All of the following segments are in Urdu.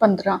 15।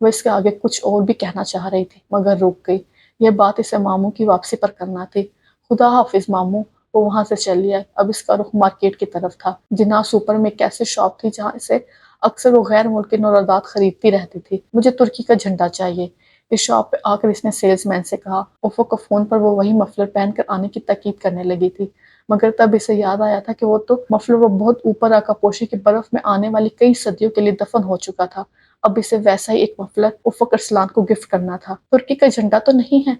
وہ اس کے آگے کچھ اور بھی کہنا چاہ رہی تھی مگر رک گئی۔ یہ بات اسے ماموں کی واپسی پر کرنا تھی۔ خدا حافظ ماموں۔ وہ وہاں سے چلی آئی۔ اب اس کا رخ مارکیٹ کی طرف تھا۔ جناح سپر میں ایک ایسی شاپ تھی جہاں اسے اکثر وہ غیر ملکی نورادات خریدتی رہتی تھی۔ مجھے ترکی کا جھنڈا چاہیے۔ اس شاپ پہ آ کر اس نے سیلز مین سے کہا۔ افق کو فون پر وہ وہی مفلر پہن کر آنے کی تاکید کرنے لگی تھی، مگر تب اسے یاد آیا تھا کہ وہ تو مفلر وہ بہت اوپر آ پوشی کے برف میں آنے والی کئی صدیوں کے لیے دفن ہو چکا تھا۔ اب اسے ویسا ہی ایک مفلر افق ارسلان کو گفٹ کرنا تھا۔ ترکی کا جھنڈا تو نہیں ہے،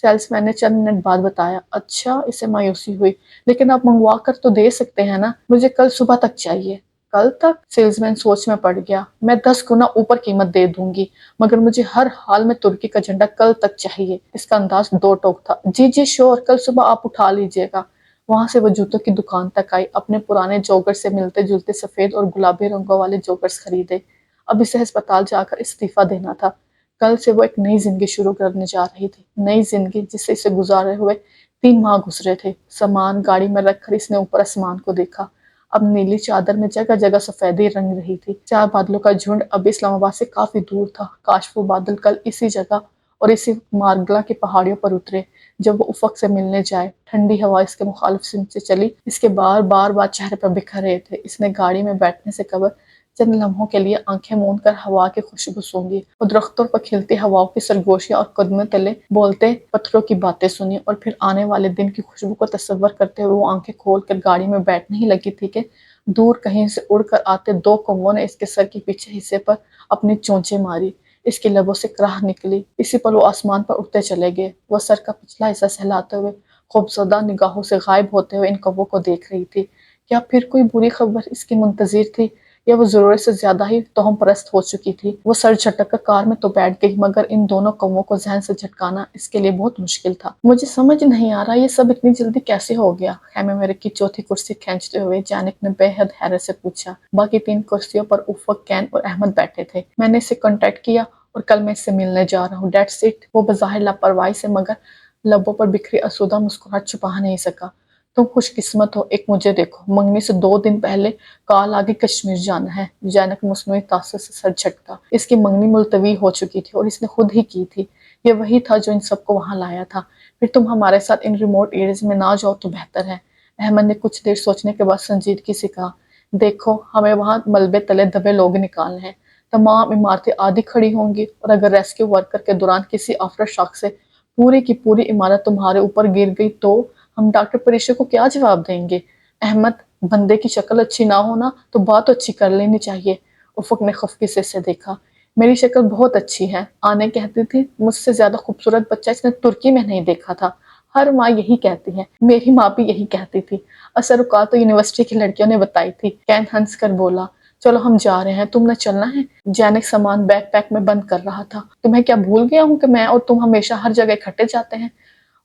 سیلز مین نے چند منٹ بعد بتایا۔ اچھا، اسے مایوسی ہوئی، لیکن آپ منگوا کر تو دے سکتے ہیں نا؟ مجھے کل صبح تک چاہیے۔ کل تک؟ سیلز مین سوچ میں پڑ گیا۔ میں 10 گنا اوپر قیمت دے دوں گی، مگر مجھے ہر حال میں ترکی کا جھنڈا کل تک چاہیے۔ اس کا انداز دو ٹوک تھا۔ جی جی شور، کل صبح آپ اٹھا لیجئے گا۔ وہاں سے وہ جوتوں کی دکان تک آئی۔ اپنے پرانے جوگر سے ملتے جلتے سفید اور گلابی رنگوں والے جوگرز خریدے۔ اب اسے ہسپتال جا کر استعفیٰ دینا تھا۔ کل سے وہ ایک نئی زندگی شروع کرنے جا رہی تھی، نئی زندگی جس سے اسے گزارے ہوئے 3 ماہ گزرے تھے۔ سامان گاڑی میں رکھ کر اس نے اوپر آسمان کو دیکھا۔ اب نیلی چادر میں جگہ جگہ سفیدی رنگ رہی تھی۔ 4 بادلوں کا جھنڈ اب اسلام آباد سے کافی دور تھا۔ کاش وہ بادل کل اسی جگہ اور اسی مارگلا کی پہاڑیوں پر اترے جب وہ افق سے ملنے جائے۔ ٹھنڈی ہوا اس کے مخالف سمت سے چلی، اس کے بار چہرے پر بکھر رہے تھے۔ اس نے گاڑی میں بیٹھنے سے قبل چند لمحوں کے لیے آنکھیں موند کر ہوا کی خوشبو سونگھی اور درختوں پر کھلتی ہواؤں کی سرگوشیاں اور قدموں تلے بولتے پتھروں کی باتیں سنی، اور پھر آنے والے دن کی خوشبو کو تصور کرتے ہوئے وہ آنکھیں کھول کر گاڑی میں بیٹھنے ہی لگی تھی کہ دور کہیں سے اڑ کر آتے 2 کووں نے اس کے سر کے پیچھے حصے پر اپنی چونچیں ماری۔ اس کی لبوں سے کراہ نکلی۔ اسی پل وہ آسمان پر اٹھتے چلے گئے۔ وہ سر کا پچھلا حصہ سہلاتے ہوئے خوفزدہ نگاہوں سے غائب ہوتے ہوئے ان کووں کو دیکھ رہی تھی۔ کیا پھر کوئی بری خبر اس کی منتظر تھی، یا وہ ضرورت سے زیادہ ہی توہم پرست ہو چکی تھی؟ وہ سر جھٹک کر کار میں تو بیٹھ گئی، مگر ان دونوں کووں کو ذہن سے جھٹکانا اس کے لیے بہت مشکل تھا۔ مجھے سمجھ نہیں آ رہا یہ سب اتنی جلدی کیسے ہو گیا؟ خیمے میں رکھی چوتھی کرسی کھینچتے ہوئے جینک نے بے حد حیرت سے پوچھا۔ باقی 3 کرسیوں پر افق، کین اور احمد بیٹھے تھے۔ میں نے اسے کانٹیکٹ کیا اور کل میں اس سے ملنے جا رہا ہوں، دیٹس اٹ۔ وہ بظاہر لاپرواہی سے مگر لبوں پر بکھری آسودہ مسکراہٹ چھپا نہیں سکا۔ تم خوش قسمت ہو، ایک مجھے دیکھو، منگنی سے 2 دن پہلے کال آگے کشمیر جانا ہے۔ جینک مصنوعی تاثر سے سر جھٹکا۔ اس کی منگنی ملتوی ہو چکی تھی اور اس نے خود ہی کی تھی۔ یہ وہی تھا جو ان سب کو وہاں لایا تھا۔ پھر تم ہمارے ساتھ ان ریموٹ ایریاز میں نہ جاؤ تو بہتر ہے۔ احمد نے کچھ دیر سوچنے کے بعد سنجیدگی سے کہا۔ دیکھو، ہمیں وہاں ملبے تلے دبے لوگ نکالنے ہیں۔ تمام عمارتیں آدھی کھڑی ہوں گی، اور اگر ریسکیو ورکر کے دوران کسی آفٹر شاک سے پوری کی پوری عمارت تمہارے اوپر گر گئی تو ہم ڈاکٹر پریشا کو کیا جواب دیں گے؟ احمد، بندے کی شکل اچھی نہ ہونا تو بات تو اچھی کر لینی چاہیے۔ افق نے خفگی سے اسے دیکھا۔ میری شکل بہت اچھی ہے، آنے کہتی تھی۔ مجھ سے زیادہ خوبصورت بچہ اس نے ترکی میں نہیں دیکھا تھا۔ ہر ماں یہی کہتی ہے، میری ماں بھی یہی کہتی تھی۔ اثر اوقات تو یونیورسٹی کی لڑکیوں نے بتائی تھی۔ کین ہنس کر بولا۔ چلو ہم جا رہے ہیں، تم نے چلنا ہے؟ جینک سامان بیک پیک میں بند کر رہا تھا۔ تمہیں کیا بھول گیا ہوں کہ میں اور تم ہمیشہ ہر جگہ اکٹھے جاتے ہیں؟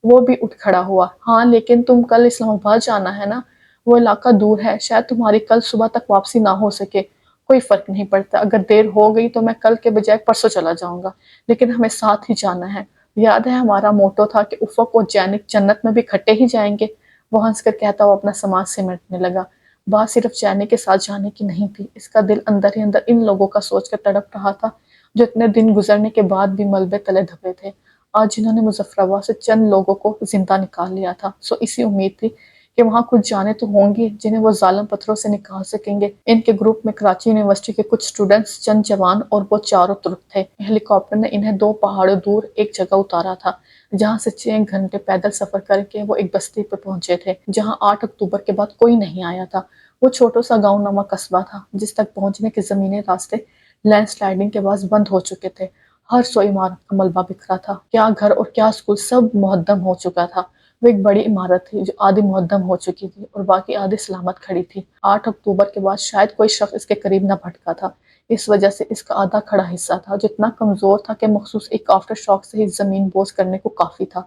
وہ بھی اٹھ کھڑا ہوا۔ ہاں، لیکن تم کل اسلام آباد جانا ہے نا؟ وہ علاقہ دور ہے، شاید تمہاری کل صبح تک واپسی نہ ہو سکے۔ کوئی فرق نہیں پڑتا، اگر دیر ہو گئی تو میں کل کے بجائے پرسوں چلا جاؤں گا، لیکن ہمیں ساتھ ہی جانا ہے۔ یاد ہے ہمارا موٹو تھا کہ افق اور جینک جنت میں بھی اکٹھے ہی جائیں گے؟ وہ ہنس کر کہتا ہوا اپنا سامان سمیٹنے لگا۔ بات صرف جینک کے ساتھ جانے کی نہیں تھی، اس کا دل اندر ہی اندر ان لوگوں کا سوچ کر تڑپ رہا تھا جو اتنے دن گزرنے کے بعد بھی ملبے تلے دبے تھے، آج جنہوں نے مظفرآباد سے چند لوگوں کو زندہ نکال لیا تھا۔ سو اسی امید تھی کہ وہاں کچھ جانیں تو ہوں گی جنہیں وہ ظالم پتھروں سے نکال سکیں گے۔ ان کے گروپ میں کراچی یونیورسٹی کے کچھ سٹوڈنٹس، چند جوان اور وہ چاروں ترک تھے۔ ہیلی کاپٹر نے انہیں 2 پہاڑوں دور ایک جگہ اتارا تھا، جہاں سے 6 گھنٹے پیدل سفر کر کے وہ ایک بستی پہ پہنچے تھے جہاں 8 اکتوبر کے بعد کوئی نہیں آیا تھا۔ وہ چھوٹا سا گاؤں نما قصبہ تھا جس تک پہنچنے کے زمینی راستے لینڈ سلائیڈنگ کے بعد بند ہو چکے تھے۔ ہر سو عمارت کا ملبہ بکھرا تھا، کیا گھر اور کیا اسکول، سب مہدم ہو چکا تھا۔ وہ ایک بڑی عمارت تھی جو آدھی مہدم ہو چکی تھی اور باقی آدھی سلامت کھڑی تھی۔ 8 اکتوبر کے بعد شاید کوئی شخص اس کے قریب نہ بھٹکا تھا، اس وجہ سے اس کا آدھا کھڑا حصہ تھا جو اتنا کمزور تھا کہ مخصوص ایک آفٹر شاک سے ہی زمین بوس کرنے کو کافی تھا۔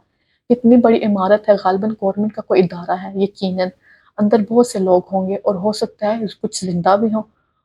اتنی بڑی عمارت ہے، غالباً گورنمنٹ کا کوئی ادارہ ہے، یقیناً اندر بہت سے لوگ ہوں گے اور ہو سکتا ہے کچھ زندہ بھی ہوں۔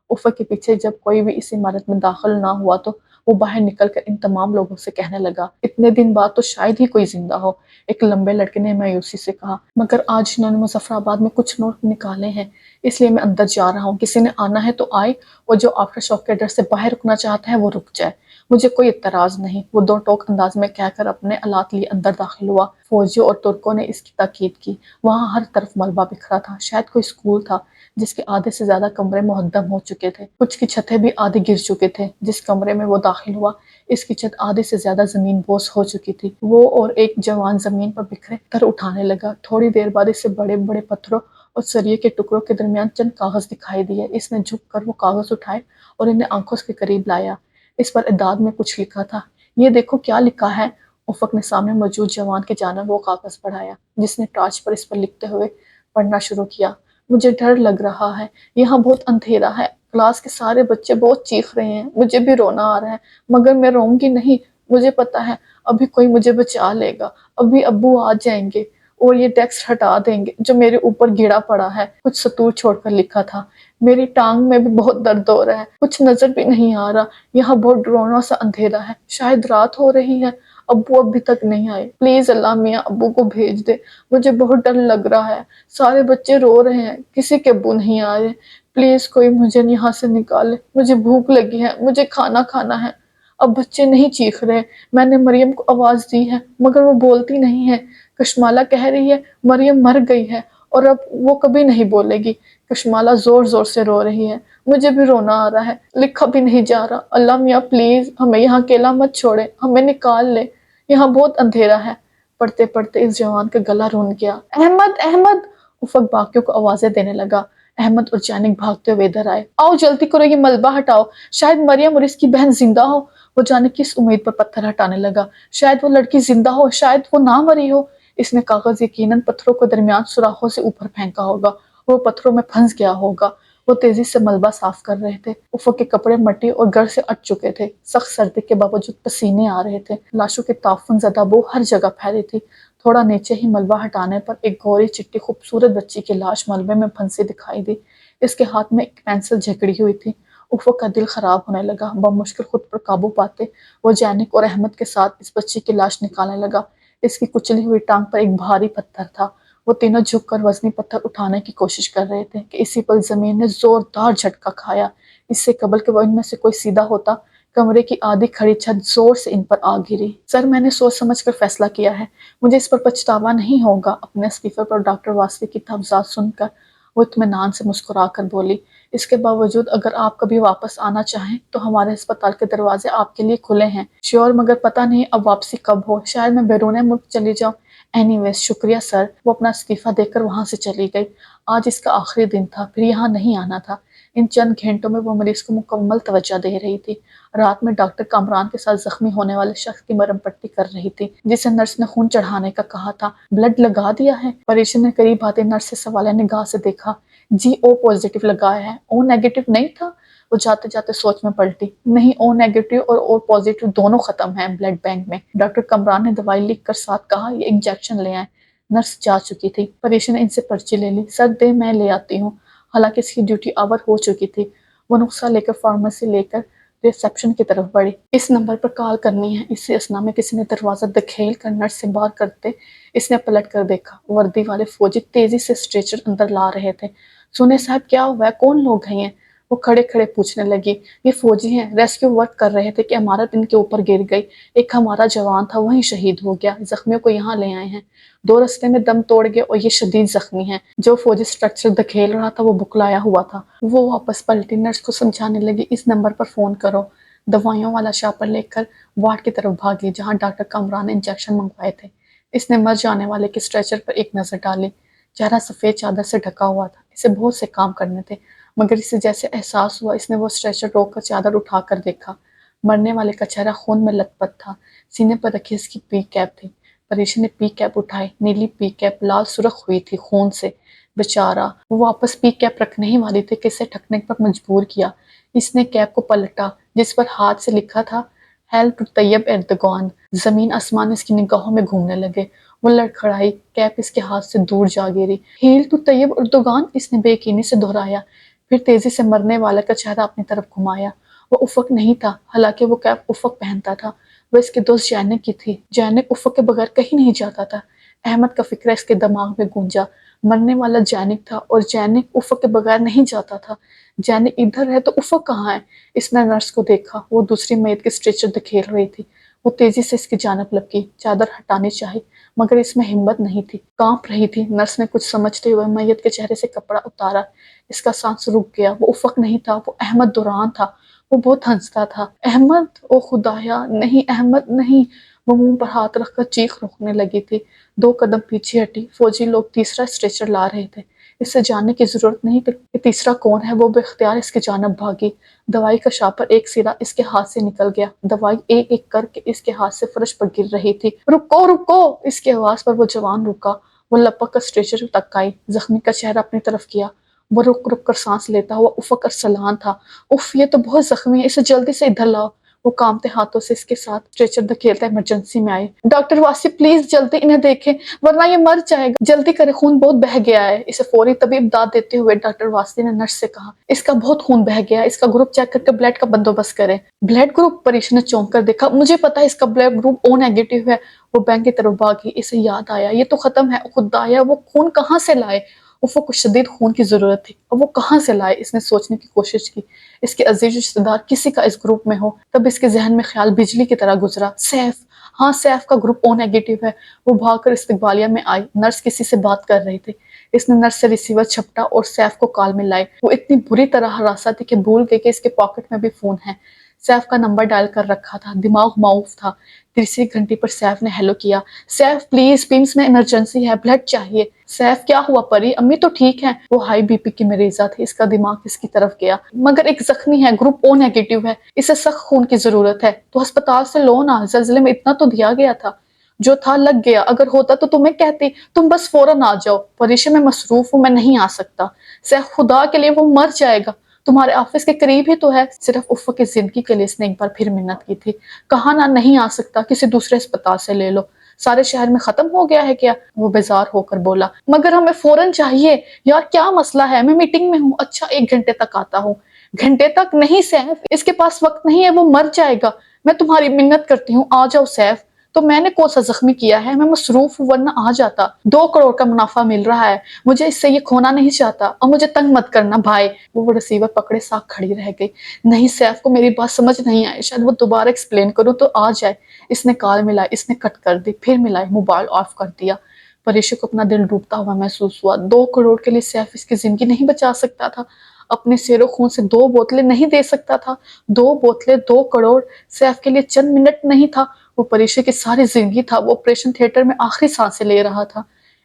افق کے پیچھے جب کوئی بھی اس عمارت میں داخل نہ ہوا تو وہ باہر نکل کر ان تمام لوگوں سے کہنے لگا، اتنے دن بعد تو شاید ہی کوئی زندہ ہو۔ ایک لمبے لڑکے نے مایوسی سے کہا، مگر آج انہوں نے مظفرآباد میں کچھ نوٹ نکالے ہیں، اس لیے میں اندر جا رہا ہوں۔ کسی نے آنا ہے تو آئے، اور جو آفٹر شاک کے ڈر سے باہر رکنا چاہتا ہے وہ رک جائے۔ مجھے کوئی اعتراض نہیں، وہ دو ٹوک انداز میں کہہ کر اپنے آلات لیے اندر داخل ہوا۔ فوجیوں اور ترکوں نے اس کی تاکید کی۔ وہاں ہر طرف ملبہ بکھرا تھا، شاید کوئی اسکول تھا جس کے آدھے سے زیادہ کمرے مہدم ہو چکے تھے، کچھ کی چھتیں بھی آدھی گر چکے تھے۔ جس کمرے میں وہ داخل ہوا اس کی چھت آدھے سے زیادہ زمین بوس ہو چکی تھی۔ وہ اور ایک جوان زمین پر بکھرے پتھر اٹھانے لگا۔ تھوڑی دیر بعد اسے بڑے بڑے پتھروں اور سریے کے ٹکڑوں کے درمیان چند کاغذ دکھائی دیے۔ اس نے جھک کر وہ کاغذ اٹھائے اور انہیں آنکھوں کے قریب لایا۔ اس پر اعداد میں کچھ لکھا تھا۔ یہ دیکھو کیا لکھا ہے۔ افق نے سامنے موجود جوان کی جانب وہ کاغذ بڑھایا جس نے ٹارچ پر اس پر لکھتے ہوئے پڑھنا شروع کیا۔ مجھے ڈر لگ رہا ہے، یہاں بہت اندھیرا ہے، کلاس کے سارے بچے بہت چیخ رہے ہیں، مجھے بھی رونا آ رہا ہے مگر میں روؤں گی نہیں، مجھے پتا ہے ابھی کوئی مجھے بچا لے گا، ابھی ابو آ جائیں گے اور یہ ٹیکسٹ ہٹا دیں گے جو میرے اوپر گرا پڑا ہے۔ کچھ سطور چھوڑ کر لکھا تھا، میری ٹانگ میں بھی بہت درد ہو رہا ہے، کچھ نظر بھی نہیں آ رہا، یہاں بہت ڈرونا سا اندھیرا ہے، شاید رات ہو رہی ہے، ابو ابھی تک نہیں آئے، پلیز اللہ میاں ابو کو بھیج دے، مجھے بہت ڈر لگ رہا ہے، سارے بچے رو رہے ہیں، کسی کے ابو نہیں آ رہے، پلیز کوئی مجھے یہاں سے نکالے، مجھے بھوک لگی ہے، مجھے کھانا کھانا ہے۔ اب بچے نہیں چیخ رہے، میں نے مریم کو آواز دی ہے مگر وہ بولتی نہیں ہے، کشمالہ کہہ رہی ہے مریم مر گئی ہے اور اب وہ کبھی نہیں بولے گی، کشمالہ زور زور سے رو رہی ہے، مجھے بھی رونا آ رہا ہے، لکھا بھی نہیں جا رہا، اللہ میاں پلیز ہمیں یہاں اکیلا مت چھوڑے، ہمیں نکال لے، یہاں بہت اندھیرا ہے۔ پڑھتے پڑھتے اس جوان کا گلا رون گیا۔ احمد احمد! افق باقیوں کو آوازیں دینے لگا۔ احمد اور جینک بھاگتے ہوئے ادھر آئے۔ آؤ جلدی کرو، یہ ملبہ ہٹاؤ، شاید مریم اور اس کی بہن زندہ ہو۔ وہ جانے کس امید پر پتھر ہٹانے لگا، شاید وہ لڑکی زندہ ہو، شاید وہ نہ مری ہو۔ اس نے کاغذ یقیناً پتھروں کے درمیان سوراخوں سے اوپر پھینکا ہوگا، وہ پتھروں میں پھنس گیا ہوگا۔ وہ تیزی سے ملبہ صاف کر رہے تھے، افق کے کپڑے مٹی اور گرد سے اٹ چکے تھے، سخت سردی کے باوجود پسینے آ رہے تھے، لاشوں کی تعفن زدہ بو ہر جگہ پھیلی تھی۔ تھوڑا نیچے ہی ملبہ ہٹانے پر ایک گوری چٹی خوبصورت بچی کی لاش ملبے میں پھنسی دکھائی دی، اس کے ہاتھ میں ایک پینسل جھکڑی ہوئی تھی۔ افق کا دل خراب ہونے لگا، بمشکل خود پر قابو پاتے وہ جینک اور احمد کے ساتھ اس بچی کی لاش نکالنے لگا۔ اس کی کچلی ہوئی ٹانگ پر ایک بھاری پتھر تھا، وہ تینوں جھک کر وزنی پتھر اٹھانے کی کوشش کر رہے تھے کہ اسی پل زمین نے زوردار جھٹکا کھایا۔ اس سے قبل کہ وہ ان میں سے کوئی سیدھا ہوتا، کمرے کی آدھی کھڑی چھت زور سے ان پر آ گری۔ سر میں نے سوچ سمجھ کر فیصلہ کیا ہے، مجھے اس پر پچھتاوا نہیں ہوگا۔ اپنے استعفے پر ڈاکٹر واسطے کی تحفظات سن کر وہ اطمینان سے مسکرا کر بولی، اس کے باوجود اگر آپ کبھی واپس آنا چاہیں تو ہمارے ہسپتال کے دروازے آپ کے لیے کھلے ہیں۔ شیور مگر پتہ نہیں اب واپسی کب ہو، شاید میں بیرون ملک چلی جاؤں۔ اینی ویز شکریہ سر۔ وہ اپنا استعفیٰ دے کر وہاں سے چلی گئی۔ آج اس کا آخری دن تھا، پھر یہاں نہیں آنا تھا۔ ان چند گھنٹوں میں وہ مریض کو مکمل توجہ دے رہی تھی۔ رات میں ڈاکٹر کامران کے ساتھ زخمی ہونے والے شخص کی مرہم پٹی کر رہی تھی جسے نرس نے خون چڑھانے کا کہا تھا۔ بلڈ لگا دیا ہے؟ پریشن نے قریب آتے نرس سے سوالہ نگاہ سے دیکھا۔ جی او پازیٹیو لگایا ہے، او نیگیٹو نہیں تھا؟ وہ جاتے جاتے سوچ میں پلٹی۔ نہیں، او نیگیٹو اور او پازیٹیو دونوں ختم ہیں بلڈ بینک میں۔ ڈاکٹر کامران نے دوائی لکھ کر ساتھ کہا، یہ انجیکشن لے آئیں۔ نرس جا چکی تھی۔ پریشن نے ان سے پرچی لے لی۔ سر دے میں لے آتی ہوں۔ حالانکہ اس کی ڈیوٹی آور ہو چکی تھی، وہ نسخہ لے کر فارمیسی لے کر ریسیپشن کی طرف بڑھی۔ اس نمبر پر کال کرنی ہے۔ اسی اثناء میں کسی نے دروازہ دکھیل کر نرس سے باہر کرتے اس نے پلٹ کر دیکھا، وردی والے فوجی تیزی سے اسٹریچر اندر لا رہے تھے۔ سنیں صاحب کیا ہوا ہے، کون لوگ ہیں یہ؟ وہ کھڑے کھڑے پوچھنے لگی۔ یہ فوجی ہیں، ریسکیو ورک کر رہے تھے کہ عمارت ان کے اوپر گر گئی، ایک ہمارا جوان تھا وہیں شہید ہو گیا، زخمیوں کو یہاں لے آئے ہیں، دو رستے میں دم توڑ گئے اور یہ شدید زخمی ہیں۔ جو فوجی اسٹرکچر دکھیل رہا تھا وہ بکلایا ہوا تھا۔ وہ واپس پلٹی، نرس کو سمجھانے لگی، اس نمبر پر فون کرو۔ دوائیوں والا شاپر لے کر وارڈ کی طرف بھاگی جہاں ڈاکٹر کامران نے انجیکشن منگوائے تھے۔ اس نے مر جانے والے کے اسٹریچر پر ایک نظر ڈالی، چہرہ سفید چادر سے ڈھکا ہوا تھا، اسے بہت سے کام کرنے تھے مگر اسے جیسے احساس ہوا، اس نے وہ اسٹریچر روک کر چادر اٹھا کر دیکھا۔ مرنے والے کا چہرہ خون میں لت پت تھا، سینے پر رکھی اس کی پی کیپ تھی۔ پریشن نے پی کیپ اٹھائی، نیلی پی کیپ لال سرخ ہوئی تھی خون سے۔ بیچارہ، وہ واپس پی کیپ رکھنے ہی والی تھی کہ اسے ٹھکنے پر مجبور کیا۔ اس نے کیپ کو پلٹا جس پر ہاتھ سے لکھا تھا، ہیل ٹو طیب اردگان۔ زمین آسمان اس کی نگاہوں میں گھومنے لگے، وہ لڑکھڑائی، کیپ اس کے ہاتھ سے دور جا گری۔ ہیل ٹو طیب اردگان، اس نے بے یقینی سے دہرایا، پھر تیزی سے مرنے والے کا چہرہ اپنی طرف گھمایا۔ وہ افق نہیں تھا، حالانکہ وہ کیپ افق پہنتا تھا، وہ اس کے دوست جینک کی تھی۔ جینک افق کے بغیر کہیں نہیں جاتا تھا۔ احمد کا فکرہ اس کے دماغ میں گونجا۔ مرنے والا جینک تھا اور جینک افق کے بغیر نہیں جاتا تھا۔ جینک ادھر ہے تو افق کہاں ہے؟ اس نے نرس کو دیکھا، وہ دوسری میت کے اسٹریچر دکھیل رہی تھی۔ وہ تیزی سے اس کی جانب لپکی، چادر ہٹانی چاہی مگر اس میں ہمت نہیں تھی، کانپ رہی تھی۔ نرس نے کچھ سمجھتے ہوئے میت کے چہرے سے کپڑا اتارا۔ اس کا سانس رک گیا۔ وہ افق نہیں تھا، وہ احمد دوران تھا۔ وہ بہت ہنستا تھا۔ احمد! او خدایا، نہیں احمد نہیں! وہ منہ پر ہاتھ رکھ کر چیخ روکنے لگی تھی۔ 2 قدم پیچھے ہٹی۔ فوجی لوگ تیسرا اسٹریچر لا رہے تھے۔ اس سے جاننے کی ضرورت نہیں تھی کہ تیسرا کون ہے۔ وہ بے اختیار اس کی جانب بھاگی۔ دوائی کا شاپر ایک سرا اس کے ہاتھ سے نکل گیا۔ دوائی ایک ایک کر کے اس کے ہاتھ سے فرش پر گر رہی تھی۔ رکو رکو! اس کی آواز پر وہ جوان رکا۔ وہ لپک کر اسٹریچر تک آئی، زخمی کا چہرہ اپنی طرف کیا۔ وہ رک رک کر سانس لیتا ہوا افق ارسلان تھا۔ اف، یہ تو بہت زخمی ہے، اسے جلدی سے ادھر لاؤ۔ وہ کانپتے ہاتھوں سے اس کے ساتھ اسٹریچر دھکیلتا ایمرجنسی میں آئے۔ ڈاکٹر واسی پلیز جلدی انہیں دیکھیں ورنہ یہ مر جائے گا، جلدی کریں، خون بہت بہہ گیا ہے۔ اسے فوری طبی امداد دیتے ہوئے ڈاکٹر واسی نے نرس سے کہا، اس کا بہت خون بہہ گیا ہے، اس کا گروپ چیک کر کے بلڈ کا بندوبست کریں۔ Blood group? پریش نے چونک کر دیکھا، مجھے پتا ہے اس کا بلڈ گروپ او نیگیٹو ہے۔ وہ بینک کی طرف بھاگی۔ اسے یاد آیا یہ تو ختم ہے۔ خدایا، وہ خون کہاں سے لائے؟ افق کو شدید خون کی ضرورت تھی، اور وہ کہاں سے لائے؟ اس نے سوچنے کی کوشش کی، اس کے عزیز رشتہ دار کسی کا اس گروپ میں ہو۔ تب اس کے ذہن میں خیال بجلی کی طرح گزرا، سیف! ہاں، سیف کا گروپ او نیگیٹو ہے۔ وہ بھاگ کر استقبالیہ میں آئی۔ نرس کسی سے بات کر رہی تھی۔ اس نے نرس سے ریسیور چھپٹا اور سیف کو کال میں لائے۔ وہ اتنی بری طرح ہراساں تھی کہ بھول گئی کہ اس کے پاکٹ میں بھی فون ہے۔ سیف کا نمبر ڈائل کر رکھا تھا، دماغ معاف تھا۔ تیسری گھنٹی پر سیف نے ہیلو کیا۔ سیف پلیز، پیمز میں ایمرجنسی ہے، بلڈ چاہیے۔ سیف، کیا ہوا پری؟ امی تو ٹھیک ہیں؟ وہ ہائی بی پی کی مریضہ تھی، اس کا دماغ اس کی طرف گیا۔ مگر ایک زخمی ہے، گروپ او نیگیٹو ہے، اسے سخت خون کی ضرورت ہے۔ تو ہسپتال سے لو نا، زلزلے میں اتنا تو دیا گیا تھا۔ جو تھا لگ گیا، اگر ہوتا تو تمہیں کہتی، تم بس فوراً آ جاؤ۔ پریشا، میں مصروف ہوں، میں نہیں آ سکتا۔ سیف، خدا کے لیے وہ مر جائے گا، تمہارے آفس کے قریب ہی تو ہے۔ صرف افق کی زندگی کے لیے اس نے ایک بار پھر منت کی تھی۔ کہا نا نہیں آ سکتا، کسی دوسرے اسپتال سے لے لو۔ سارے شہر میں ختم ہو گیا ہے کیا؟ وہ بیزار ہو کر بولا۔ مگر ہمیں فوراً چاہیے یار، کیا مسئلہ ہے؟ میں میٹنگ میں ہوں۔ اچھا، 1 گھنٹے تک آتا ہوں۔ گھنٹے تک نہیں سیف، اس کے پاس وقت نہیں ہے، وہ مر جائے گا۔ میں تمہاری منت کرتی ہوں، آ جاؤ سیف۔ تو میں نے کون سا زخمی کیا ہے؟ میں مصروف ہوں ورنہ آ جاتا۔ 2 کروڑ کا منافع مل رہا ہے، مجھے اس سے یہ کھونا نہیں چاہتا، اور مجھے تنگ مت کرنا بھائی۔ وہ ریسیور پکڑے ساتھ کھڑی رہ گئی۔ نہیں سیف کو میری بات سمجھ نہیں آئی، شاید وہ دوبارہ ایکسپلین کروں تو آ جائے۔ اس نے کال ملائی، اس نے کٹ کر دی، پھر ملائی، موبائل آف کر دیا۔ پریشا کو اپنا دل ڈوبتا ہوا محسوس ہوا۔ 2 کروڑ کے لیے سیف اس کی زندگی نہیں بچا سکتا تھا؟ اپنے سیر و خون سے 2 بوتلیں نہیں دے سکتا تھا؟ 2 بوتلیں، 2 کروڑ! سیف کے لیے چند منٹ نہیں تھا، وہ پریشا کی ساری زندگی تھا۔ وہ آپریشن تھیٹر میں آخری سانسیں لے رہا تھا۔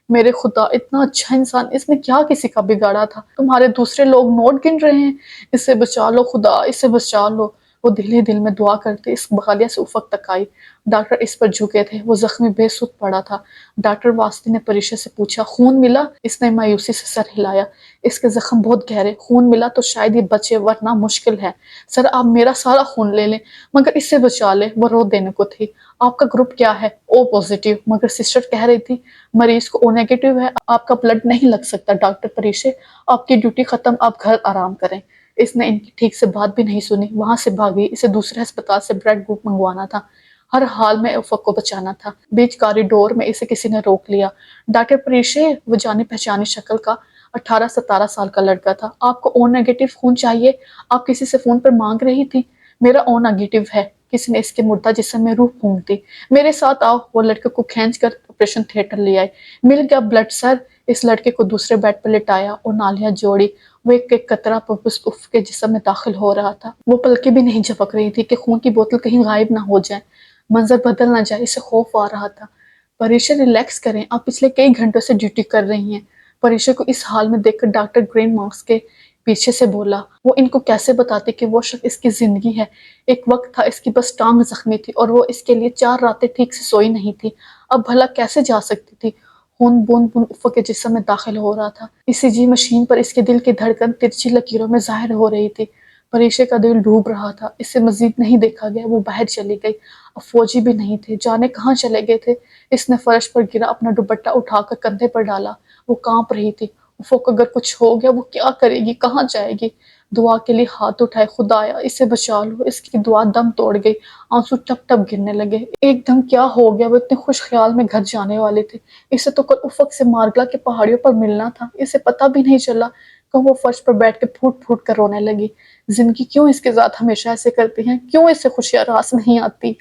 میرے خدا، اتنا اچھا انسان، اس نے کیا کسی کا بگاڑا تھا؟ تمہارے دوسرے لوگ نوٹ گن رہے ہیں، اسے بچا لو خدا، اسے بچا لو۔ وہ دل ہی دل میں دعا کرتے اس بغالیہ سے افق تک آئی۔ ڈاکٹر اس پر جھکے تھے، وہ زخمی بے سود پڑا تھا۔ ڈاکٹر واسطے نے پریشا سے پوچھا، خون ملا؟ اس نے مایوسی سے سر ہلایا۔ اس کے زخم بہت گہرے، خون ملا تو شاید یہ بچے ورنہ مشکل ہے۔ سر، آپ میرا سارا خون لے لیں مگر اسے بچا لیں۔ وہ رو دینے کو تھی۔ آپ کا گروپ کیا ہے؟ او پوزیٹو۔ مگر سسٹر کہہ رہی تھی مریض کو او نیگیٹو ہے، آپ کا بلڈ نہیں لگ سکتا۔ ڈاکٹر پریشا، آپ کی ڈیوٹی ختم، آپ گھر آرام کریں۔ اس نے ان کی ٹھیک سے بات بھی نہیں سنی، وہاں سے بھاگی۔ اسے دوسرے ہسپتال سے بلڈ گروپ منگوانا تھا، ہر حال میں افق کو بچانا تھا۔ بیچ کاریڈور میں اسے کسی نے روک لیا۔ ڈاکٹر پریشا، وہ جانی پہچانی شکل کا 18-17 سال کا لڑکا تھا، آپ کو او نیگیٹو خون چاہیے؟ آپ کسی سے فون پر مانگ رہی تھی؟ میرا او نیگیٹو ہے۔ کسی نے اس کے مردہ جسم میں روح پھونک دی۔ میرے ساتھ آؤ۔ وہ لڑکے کو کھینچ کر آپریشن تھیٹر لے آئے۔ مل گیا بلڈ سر۔ اس لڑکے کو دوسرے بیڈ پر لٹایا اور نالیاں جوڑی۔ وہ ایک ایک قطرہ افق کے جسم میں داخل ہو رہا تھا۔ وہ پلکیں بھی نہیں جھپک رہی تھی کہ خون کی بوتل کہیں غائب نہ ہو جائے، منظر بدل نہ جائے۔ اسے خوف آ رہا تھا۔ پریشا، ریلیکس کریں، آپ پچھلے کئی گھنٹوں سے ڈیوٹی کر رہی ہیں۔ پریشا کو اس حال میں دیکھ کر ڈاکٹر گرین ماسک کے پیچھے سے بولا، وہ ان کو کیسے بتاتے کہ وہ شخص اس کی زندگی ہے؟ ایک وقت تھا اس کی بس ٹانگ زخمی تھی اور وہ اس کے لیے 4 راتیں ٹھیک سے سوئی نہیں تھی، اب بھلا کیسے جا سکتی تھی؟ خون بوند بوند افق کے جسم میں داخل ہو رہا تھا۔ ECG مشین پر اس کے دل کی دھڑکن ترچھی لکیروں میں ظاہر ہو رہی تھی۔ پریشا کا دل ڈوب رہا تھا، اسے مزید نہیں دیکھا گیا۔ وہ باہر چلی گئی، اب فوجی بھی نہیں تھے، جانے کہاں چلے گئے تھے؟ اس نے فرش پر گرا اپنا دوپٹہ اٹھا کر کندھے پر ڈالا، وہ کانپ رہی تھی۔ افق، اگر کچھ ہو گیا وہ کیا کرے گی، کہاں جائے گی؟ دعا کے لیے ہاتھ اٹھائے، خدایا اسے بچا لو۔ اس کی دعا دم توڑ گئی، آنسو ٹپ ٹپ گرنے لگے۔ ایک دم کیا ہو گیا، وہ اتنے خوش خیال میں گھر جانے والے تھے، اسے تو کل افق سے مارگلا کے پہاڑیوں پر ملنا تھا، اسے پتہ بھی نہیں چلا کہ وہ فرش پر بیٹھ کے پھوٹ پھوٹ کر رونے لگی۔ زندگی کیوں اس کے ساتھ ہمیشہ ایسے کرتی ہیں، کیوں اسے خوشیاں راس نہیں آتی؟